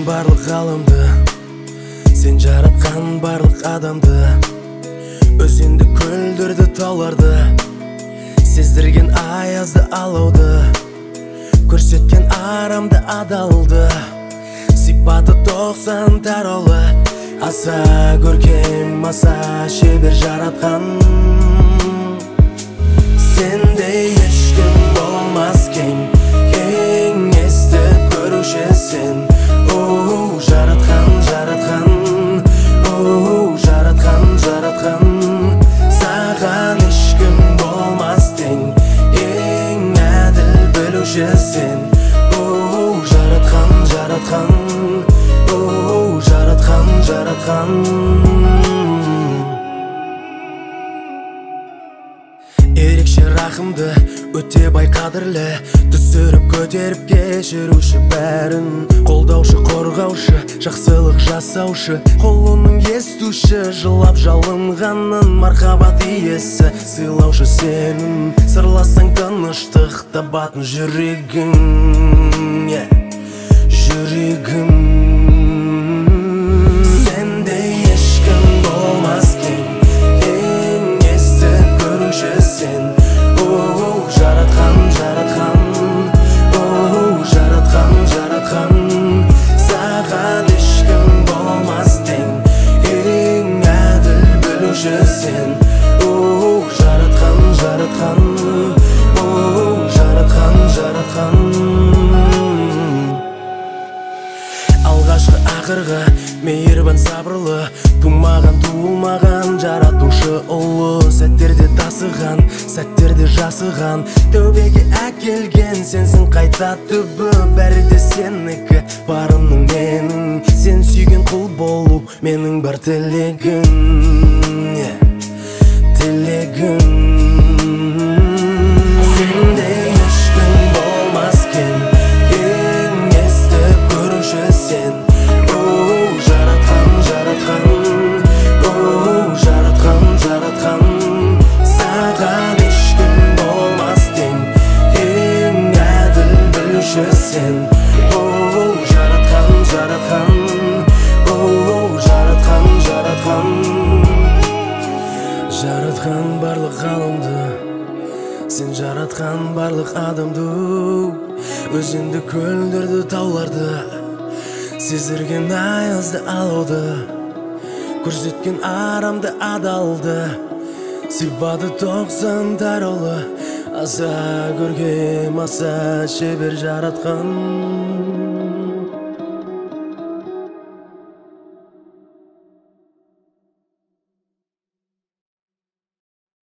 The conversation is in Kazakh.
барлық ғаламды, сен жаратқан барлық адамды, өзенді, көлдерді, тауларды, сездірген аязды, алауды, көрсеткен арамды, адалды, сипаты 90 таралы, аса көркем, аса шебер жаратқан. Сендей ешкім болмас кең, кеңесті көруші сен. Жаратқан, жаратқан, жаратқан, жаратқан. Саған ешкім болмас тең, ең әділ білуші сен. Жаратқан, жаратқан, жаратқан, жаратқан. Ерекше рахымды, өте бай қадірлі, түсіріп көтеріп кешіруші бәрін. Қолдаушы, қорғаушы, жақсылық жасаушы, қолының естуші, жылап жалынғанын, мархабат иесі, сыйлаушы сенің. Сырласаң тыныштық табатын жүрегің, жүрегім. Сендей ешкім болмас кең, кеңесті көруші сен. Жаратқан, жаратқан, жаратқан, жаратқан. Саған ешкім болмас тең, ең әділ білуші сен. Жаратқан, жаратқан, жаратқан, жаратқан. Алғашқы ақырғы, мейірбан сабырлы, тумаған туылмаған, жаратушы ұлы. Сәттерде тасыған, сәттерде жасыған, тәубеге әкелген сенсің қайта түбі. Бәрі де сенікі, барымның менің, сен сүйген құл болу менің бір тілегім, тілегім. Сендей ешкім болмас кең, кеңесті көруші сен. Жаратқан, жаратқан, жаратқан, жаратқан. Саған ешкім болмас тең, ең әділ білуші сен. Жаратқан, жаратқан, жаратқан, жаратқан. Жаратқан барлық ғаламды, сен жаратқан барлық адамды, өзенді, көлдерді, тауларды, сездірген аязды, алауды, көрсеткен арамды, адалды, сипаты 90 таралы, аса көркем, аса шебер жаратқан.